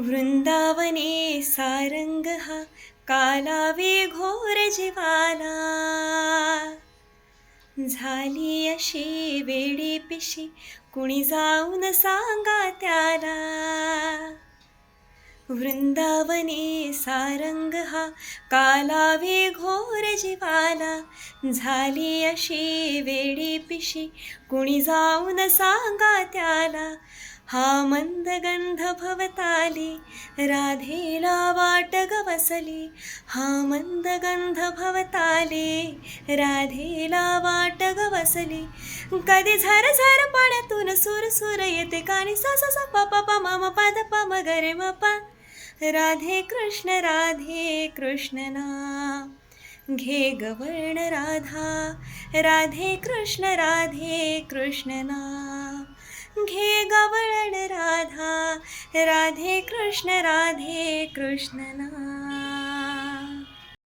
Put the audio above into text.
वृंदावने सारंग हा कालावे घोर जीवाला. झाली अशी वेडी पिशी कुणी जाऊन सांगा त्याला. वृंदावने सारंग हा कालावे घोर जीवाला. झाली अशी वेडी पिशी कुणी जाऊन सांगा त्याला. हा मंद गंध भवताली राधेला वाट ग बसली. हा मंद गंध भवताली राधेला वाट ग बसली. कधी झर झर पाण्यातून सूर सूर येते कानी सा सा सा पा पा पा मा मा पा द पा म ग रे म पा. राधे कृष्ण नाम घे गवर्ण राधा. राधे कृष्ण नाम घे गवळण राधा. राधे कृष्ण नाम.